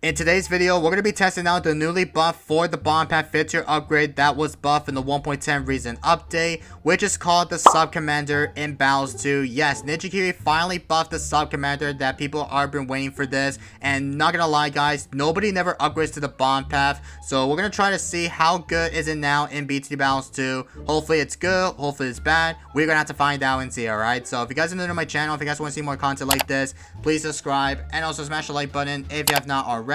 In today's video, we're going to be testing out the newly buffed for the bomb path fit tier upgrade that was buffed in the 1.10 recent update, which is called the Sub Commander in Battles 2. Yes, Ninja finally buffed the Sub Commander that people are been waiting for this, and not gonna lie guys, nobody never upgrades to the bomb path, so we're gonna try to see how good is it now in BTD Battles 2. Hopefully it's good, hopefully it's bad, we're gonna have to find out and see, alright? So if you guys are new to my channel, if you guys want to see more content like this, please subscribe, and also smash the like button if you have not already.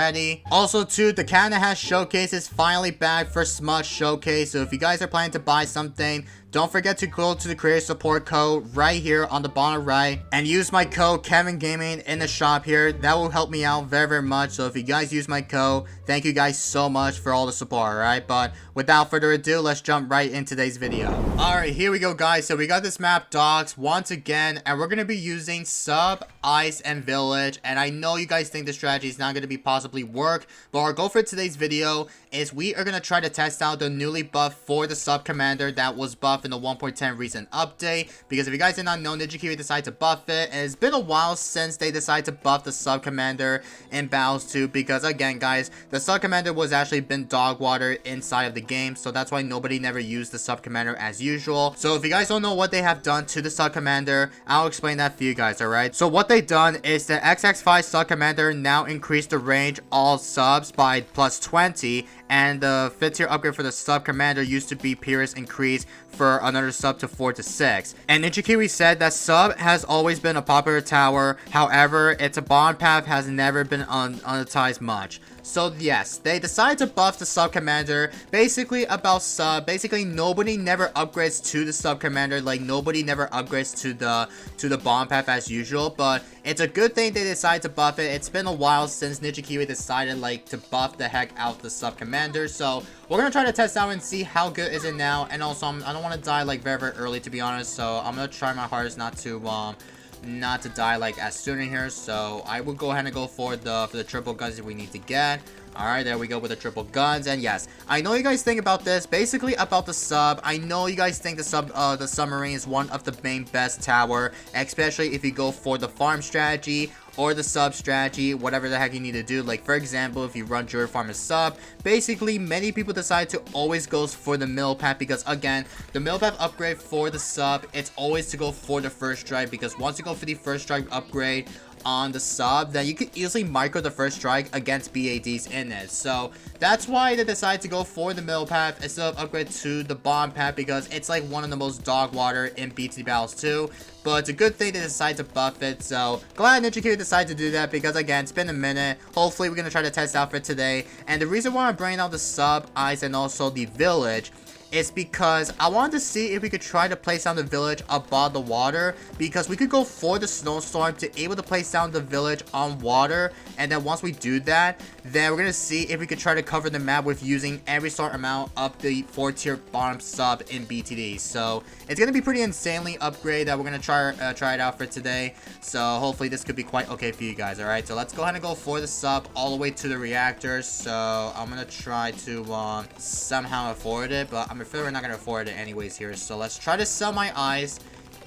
Also too, the Canada Has Showcase is finally back for Smudge Showcase, so if you guys are planning to buy something, don't forget to go to the creator support code right here on the bottom right and use my code Kevin Gaming in the shop here. That will help me out very much. So if you guys use my code, thank you guys so much for all the support, alright? But without further ado, let's jump right into today's video. Alright, here we go guys. So we got this map Dogs once again, and we're going to be using Sub, Ice, and Village. And I know you guys think the strategy is not going to be possibly work, but our goal for today's video is we are going to try to test out the newly buffed for the Sub Commander that was buffed in the 1.10 recent update, because if you guys did not know, Ninja decided to buff it, and it's been a while since they decided to buff the Sub Commander in Battles 2, because again guys, the Sub Commander was actually been dog water inside of the game, so that's why nobody never used the Sub Commander as usual. So if you guys don't know what they have done to the Sub Commander, I'll explain that for you guys, alright? So what they've done is the XX5 Sub Commander now increased the range all subs by plus 20, and the 5th tier upgrade for the Sub Commander used to be Pierce increased for another sub to 4 to 6. And Ninja said that Sub has always been a popular tower, however, its bomb path has never been monetized much. So yes, they decided to buff the Sub Commander. Basically about Sub, basically nobody never upgrades to the Sub Commander, like nobody never upgrades to the bomb path as usual, but it's a good thing they decided to buff it. It's been a while since Ninja decided like to buff the heck out the Sub Commander, so we're gonna try to test out and see how good is it now. And also I don't want to die like very early, to be honest, so I'm gonna try my hardest not to die like as soon in here. So I will go ahead and go for the triple guns that we need to get. Alright, there we go with the triple guns. And yes, I know you guys think about this, basically about the sub. I know you guys think the submarine is one of the main best tower, especially if you go for the farm strategy or the sub strategy, whatever the heck you need to do. Like for example, if you run Druid Farm as sub, basically many people decide to always go for the middle path, because again, the middle path upgrade for the sub, it's always to go for the first strike, because once you go for the first strike upgrade on the sub, then you could easily micro the first strike against BADs in it. So that's why they decided to go for the middle path instead of upgrade to the bomb path, because it's like one of the most dog water in BT Battles 2. But it's a good thing they decided to buff it, so glad Ninja decided to do that, because again, it's been a minute. Hopefully we're going to try to test out for today. And the reason why I'm bringing out the sub, ice, and also the village is because I wanted to see if we could try to place down the village above the water, because we could go for the snowstorm to able to place down the village on water, and then once we do that, then we're gonna see if we could try to cover the map with using every sort amount of the 4 tier bottom sub in BTD. So it's gonna be pretty insanely upgrade that we're gonna try it out for today. So hopefully this could be quite okay for you guys. Alright, so let's go ahead and go for the sub all the way to the reactor. So I'm gonna try to somehow afford it, but I'm afraid we're not gonna afford it anyways here. So let's try to sell my eyes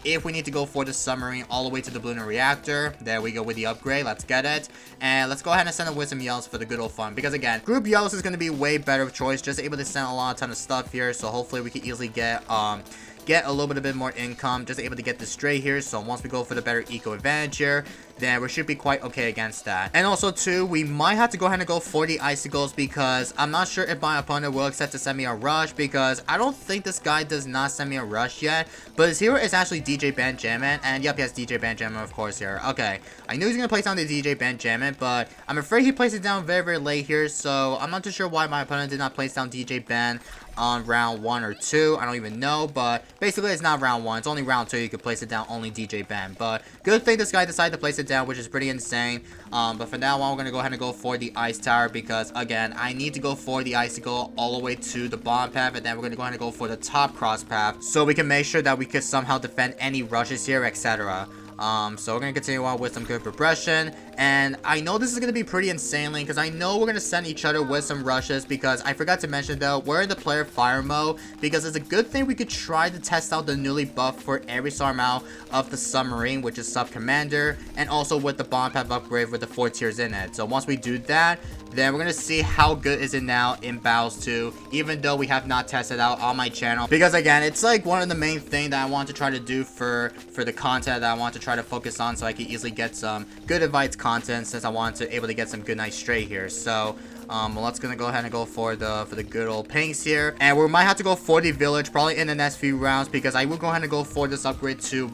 if we need to go for the submarine all the way to the Bloons reactor. There we go with the upgrade. Let's get it. And let's go ahead and send a Wisdom Yells for the good old fun, because again, Group Yells is going to be way better of choice, just able to send a ton of stuff here. So hopefully we can easily get a little bit more income, just able to get this straight here. So once we go for the better eco advantage here, then we should be quite okay against that. And also too, we might have to go ahead and go for the icicles, because I'm not sure if my opponent will accept to send me a rush, because I don't think this guy does not send me a rush yet. But his hero is actually DJ Benjamin, and yep, he has DJ Benjamin of course here. Okay, I knew he was gonna place down the DJ Benjamin, but I'm afraid he placed it down very late here, so I'm not too sure why my opponent did not place down DJ Ben on round 1 or 2. I don't even know, but basically it's not round 1, it's only round 2 you can place it down, only DJ Ben. But good thing this guy decided to place it down, which is pretty insane. But for now on, we're gonna go ahead and go for the ice tower, because again, I need to go for the icicle all the way to the bomb path, and then we're gonna go ahead and go for the top cross path, so we can make sure that we can somehow defend any rushes here, etc. So we're gonna continue on with some good progression, And I know this is going to be pretty insanely because I know we're going to send each other with some rushes, because I forgot to mention though, we're in the player fire mode, because it's a good thing we could try to test out the newly buffed for every star amount of the submarine, which is sub commander, and also with the bomb path upgrade with the 4 tiers in it. So once we do that, then we're gonna see how good is it now in Battles 2, even though we have not tested out on my channel, because again, it's like one of the main things that I want to try to do for the content that I want to try to focus on, so I can easily get some good advice content, since I want to able to get some good nights straight here. So well, let's gonna go ahead and go for the good old pinks here, and we might have to go for the village probably in the next few rounds, because I will go ahead and go for this upgrade to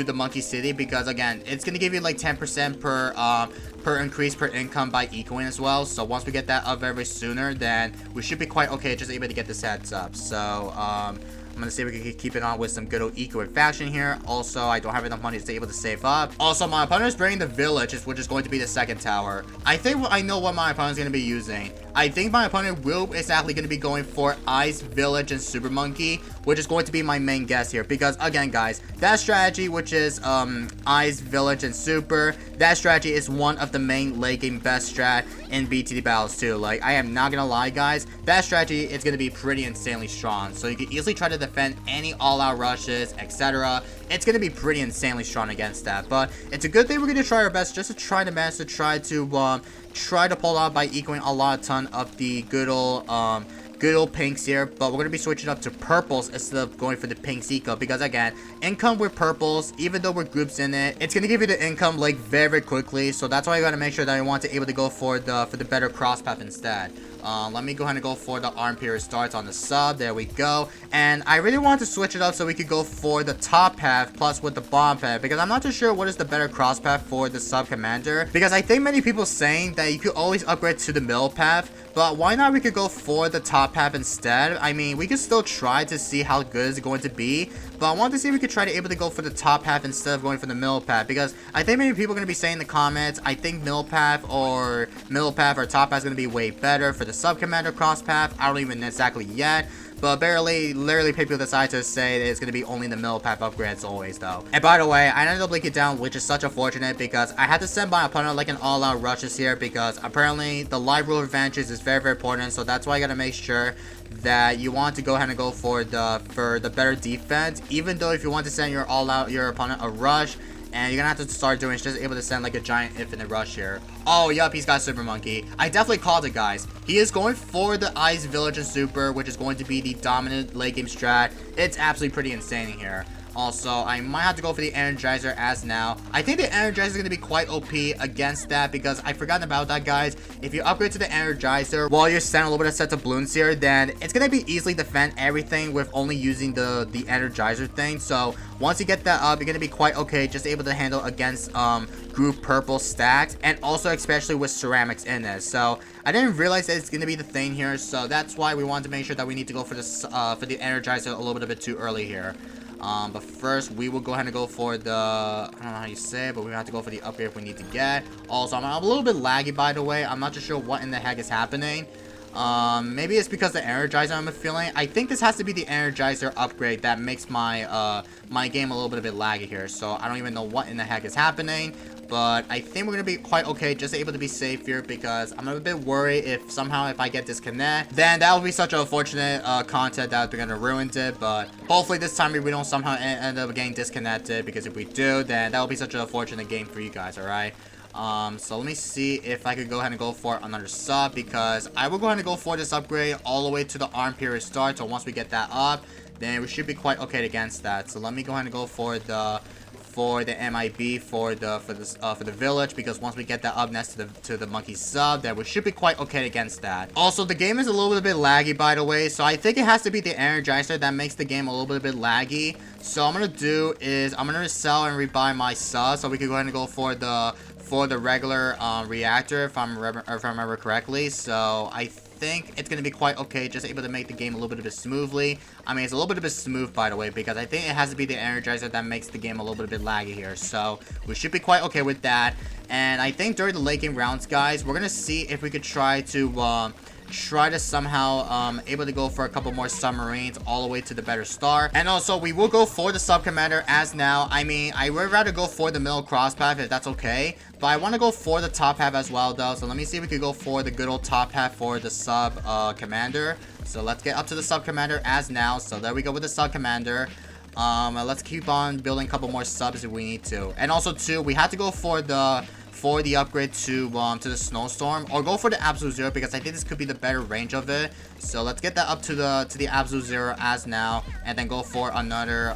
the monkey city, because again, it's gonna give you like 10% per increase per income by ecoing as well. So once we get that up very sooner, then we should be quite okay just able to get this heads up. So I'm gonna see if we can keep it on with some good old eco and faction here. Also, I don't have enough money to be able to save up. Also, my opponent is bringing the village, which is going to be the second tower. I think I know what my opponent is going to be using. I think my opponent will exactly going to be going for Ice, Village, and Super Monkey, which is going to be my main guess here. Because again, guys, that strategy, which is Ice, Village, and Super, that strategy is one of the main late game best strat in BTD Battles too. Like, I am not gonna lie, guys, that strategy is gonna be pretty insanely strong. So you can easily try to defend any all-out rushes, etc. It's gonna be pretty insanely strong against that. But it's a good thing we're gonna try our best just to try to manage to try to pull out by equaling a ton of the good old pinks here. But we're going to be switching up to purples instead of going for the pinks eco, because again, income with purples, even though we're groups in it, it's going to give you the income like very quickly. So that's why I got to make sure that I want to able to go for the better cross path instead. Let me go ahead and go for the arm period starts on the sub. There we go. And I really want to switch it up so we could go for the top path plus with the bomb path, because I'm not too sure what is the better cross path for the sub commander, because I think many people saying that you could always upgrade to the middle path, but why not we could go for the top path instead? I mean, we could still try to see how good it's going to be, but I want to see if we could try to able to go for the top path instead of going for the middle path, because I think many people are going to be saying in the comments, I think middle path or top path is going to be way better for the sub commander cross path. I don't even exactly yet, but literally people decide to say that it's going to be only the middle path upgrades always though. And by the way, I ended up linking down, which is such unfortunate, because I had to send my opponent like an all-out rushes here, because apparently the live rule advantage is very important. So that's why I got to make sure that you want to go ahead and go for the better defense, even though if you want to send your opponent a rush, and you're gonna have to start doing is just able to send like a giant infinite rush here. Oh, yup, he's got Super Monkey. I definitely called it, guys. He is going for the Ice, Village, and Super, which is going to be the dominant late game strat. It's absolutely pretty insane here. Also, I might have to go for the Energizer as now. I think the Energizer is going to be quite OP against that, because I forgot about that, guys. If you upgrade to the Energizer while you're sending a little bit of sets of balloons here, then it's going to be easily defend everything with only using the Energizer thing. So once you get that up, you're going to be quite okay, just able to handle against group purple stacks, and also especially with ceramics in it. So I didn't realize that it's going to be the thing here, so that's why we want to make sure that we need to go for this for the Energizer a little bit too early here. But first, we will go ahead and go for the, I don't know how you say it, but we have to go for the upgrade if we need to get. Also, I'm a little bit laggy, by the way. I'm not too sure what in the heck is happening. Maybe it's because the Energizer I'm feeling. I think this has to be the Energizer upgrade that makes my, my game a little bit laggy here. So I don't even know what in the heck is happening. But I think we're going to be quite okay, just able to be safe here, because I'm a bit worried if somehow if I get disconnect, then that would be such an unfortunate content that they're going to ruin it. But hopefully this time we don't somehow end up getting disconnected, because if we do, then that will be such an unfortunate game for you guys, alright? So let me see if I could go ahead and go for another sub, because I will go ahead and go for this upgrade all the way to the arm period start. So once we get that up, then we should be quite okay against that. So let me go ahead and go for the MIB for the village, because once we get that up next to the monkey sub, then we should be quite okay against that. Also, the game is a little bit laggy, by the way, so I think it has to be the Energizer that makes the game a little bit laggy. So I'm gonna do is I'm gonna sell and rebuy my sub, so we can go ahead and go for the regular reactor if I remember correctly. So I think it's going to be quite okay, just able to make the game a little bit smoothly. I mean, it's a little bit smooth, by the way, because I think it has to be the Energizer that makes the game a little bit laggy here. So we should be quite okay with that. And I think during the late game rounds, guys, we're going to see if we could try to try to somehow able to go for a couple more submarines all the way to the better star. And also, we will go for the sub commander as now. I mean, I would rather go for the middle cross path if that's okay, but I want to go for the top half as well though. So let me see if we could go for the good old top half for the sub commander. So let's get up to the sub commander as now. So there we go with the sub commander. Let's keep on building a couple more subs if we need to. And also too, we have to go for the upgrade to the snowstorm, or go for the absolute zero, because I think this could be the better range of it. So let's get that up to the absolute zero as now, and then go for another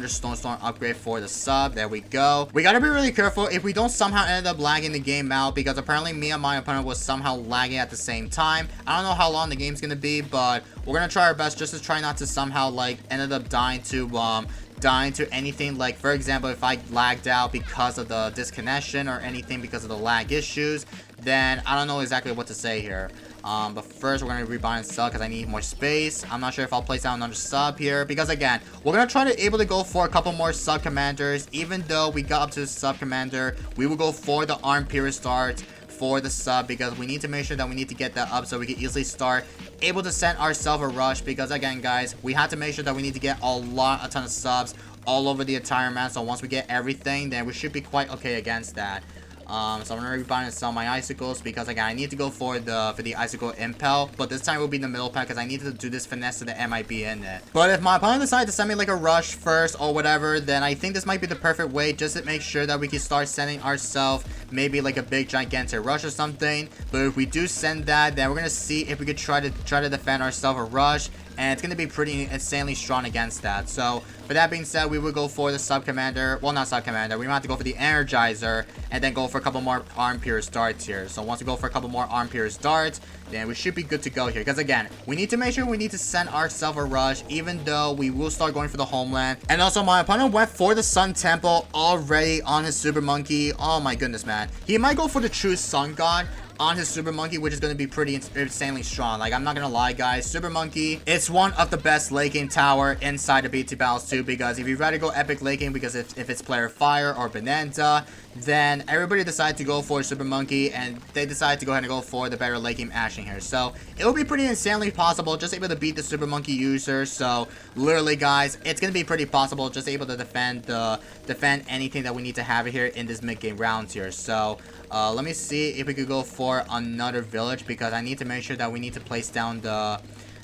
snowstorm upgrade for the sub. There we go. We gotta be really careful if we don't somehow end up lagging the game out, because apparently me and my opponent was somehow lagging at the same time. I don't know how long the game's gonna be, but we're gonna try our best just to try not to somehow like ended up dying to anything. Like, for example, if I lagged out because of the disconnection or anything because of the lag issues, then I don't know exactly what to say here. But first we're going to rebind and sell because I need more space. I'm not sure if I'll place down another sub here, because again, we're going to try to able to go for a couple more sub commanders. Even though we got up to the sub commander, we will go for the armed period start for the sub, because we need to make sure that we need to get that up so we can easily start able to send ourselves a rush. Because again guys, we have to make sure that we need to get a ton of subs all over the entire map. So once we get everything, then we should be quite okay against that. So I'm gonna rebind and sell my icicles, because again I need to go for the icicle impel, but this time it will be in the middle pack because I need to do this finesse to the MIB in it. But if my opponent decides to send me like a rush first or whatever, then I think this might be the perfect way just to make sure that we can start sending ourselves maybe like a big gigantic rush or something. But if we do send that, then we're gonna see if we could try to defend ourselves a rush, and it's going to be pretty insanely strong against that. So for that being said, we will go for the sub commander. Well, not sub commander, we might have to go for the energizer and then go for a couple more armed period starts here. So once we go for a couple more armed period starts, then we should be good to go here, because again, we need to make sure we need to send ourselves a rush, even though we will start going for the homeland. And also my opponent went for the sun temple already on his super monkey. Oh my goodness, man, he might go for the true sun god on his super monkey, which is going to be pretty insanely strong. Like, I'm not gonna lie guys, super monkey, it's one of the best late game tower inside of BT Battles too, because if you'd rather go epic late game, because if it's player fire or bonanza, then everybody decided to go for super monkey, and they decided to go ahead and go for the better late game ashing here. So it will be pretty insanely possible just able to beat the super monkey user. So literally guys, it's gonna be pretty possible just able to defend anything that we need to have here in this mid game rounds here. So let me see if we could go for another village, because I need to make sure that we need to place down the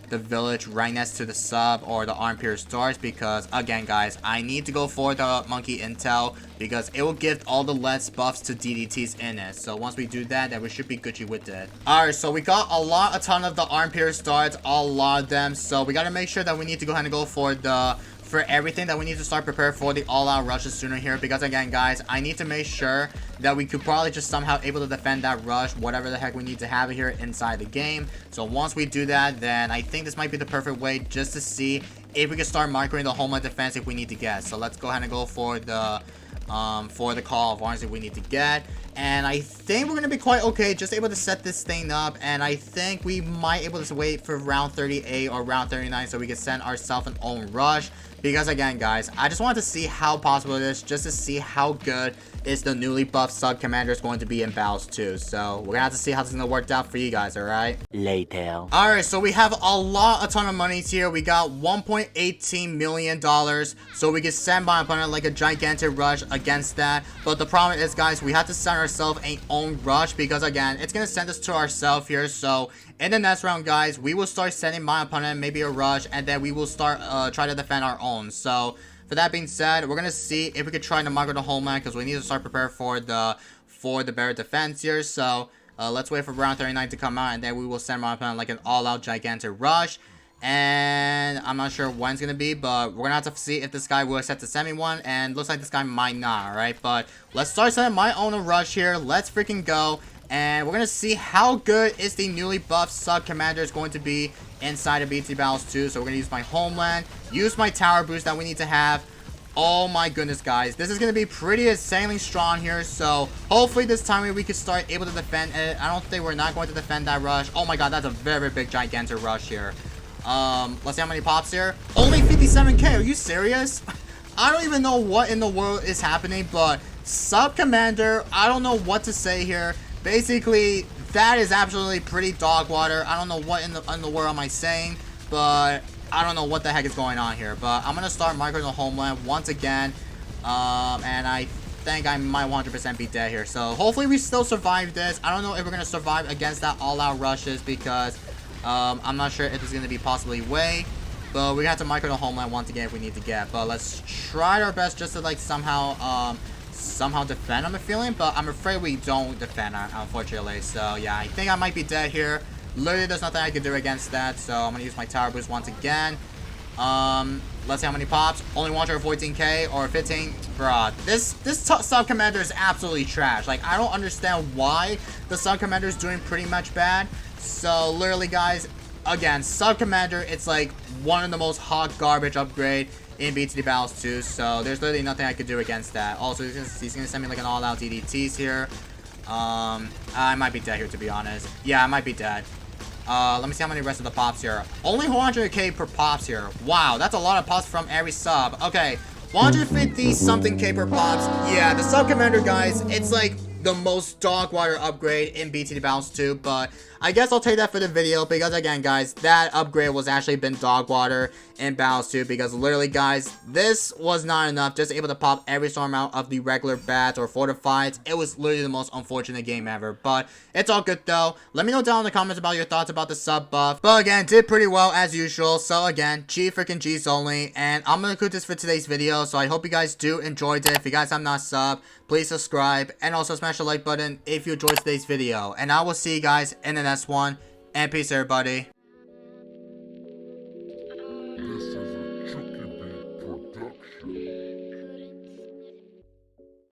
village right next to the sub or the armed period stars, because again guys, I need to go for the monkey intel, because it will give all the less buffs to DDTs in it. So once we do that, then we should be Gucci with it. Alright, so we got a ton of the armed period stars, a lot of them. So we gotta make sure that we need to go ahead and go for everything, that we need to start prepare for the all-out rushes sooner here, because again guys, I need to make sure that we could probably just somehow able to defend that rush, whatever the heck we need to have here inside the game. So once we do that, then I think this might be the perfect way just to see if we can start microing the homeland defense if we need to get. So let's go ahead and go for the call of arms that we need to get. And I think we're going to be quite okay just able to set this thing up, and I think we might able to wait for round 38 or round 39 so we can send ourselves an own rush. Because again guys, I just wanted to see how possible it is, just to see how good is the newly buffed sub commander is going to be in Battles 2. So we're gonna have to see how this is gonna work out for you guys. Alright, later. Alright, so we have a ton of monies here. We got $1.18 million, so we can send my opponent like a gigantic rush against that. But the problem is guys, we have to send ourselves an own rush, because again, it's gonna send us to ourselves here. So in the next round guys, we will start sending my opponent maybe a rush, and then we will start try to defend our own. So for that being said, we're gonna see if we could try to micro the homeland, because we need to start prepare for the better defense here. So let's wait for round 39 to come out, and then we will send my opponent like an all-out gigantic rush. And I'm not sure when it's gonna be, but we're gonna have to see if this guy will accept to send me one, and looks like this guy might not. Alright, but let's start sending my own rush here. Let's freaking go. And we're going to see how good is the newly buffed sub commander is going to be inside of BT Battles 2. So we're going to use my homeland, use my tower boost that we need to have. Oh my goodness guys, this is going to be pretty insanely strong here. So hopefully this time we can start able to defend it. I don't think we're not going to defend that rush. Oh my god, that's a very big gigantic rush here. Let's see how many pops here. Only 57k, are you serious? I don't even know what in the world is happening, but sub commander, I don't know what to say here. Basically, that is absolutely pretty dog water. I don't know what in the world am I saying, but I don't know what the heck is going on here. But I'm gonna start microing the homeland once again, and I think I might 100% be dead here. So hopefully we still survive this. I don't know if we're gonna survive against that all-out rushes because I'm not sure if it's gonna be possibly way. But we have to micro the homeland once again if we need to get. But let's try our best just to like somehow defend, I'm feeling. But I'm afraid we don't defend, unfortunately. So yeah, I think I might be dead here. Literally, there's nothing I can do against that. So I'm gonna use my tower boost once again. Let's see how many pops. Only 114k or 15. Bruh, this sub commander is absolutely trash. Like, I don't understand why the sub commander is doing pretty much bad. So literally, guys, again, sub commander, it's like one of the most hot garbage upgrade in BTD Battles 2. So there's literally nothing I could do against that. Also, he's gonna send me like an all-out DDTs here. I might be dead here, to be honest. Yeah, I might be dead. Let me see how many rest of the pops here. Only 100k per pops here. Wow, that's a lot of pops from every sub. Okay, 150 something k per pops. Yeah, the sub commander, guys, it's like the most dog water upgrade in BTD Battles 2, but I guess I'll take that for the video because, again, guys, that upgrade was actually been dog water in Battles 2 because literally, guys, this was not enough. Just able to pop every storm out of the regular bats or fortifieds. It was literally the most unfortunate game ever, but it's all good though. Let me know down in the comments about your thoughts about the sub buff. But again, did pretty well as usual. So again, G freaking G's only, and I'm gonna conclude this for today's video. So I hope you guys do enjoyed it. If you guys have not subbed, please subscribe and also smash the like button if you enjoyed today's video. And I will see you guys in the next one. And peace, everybody.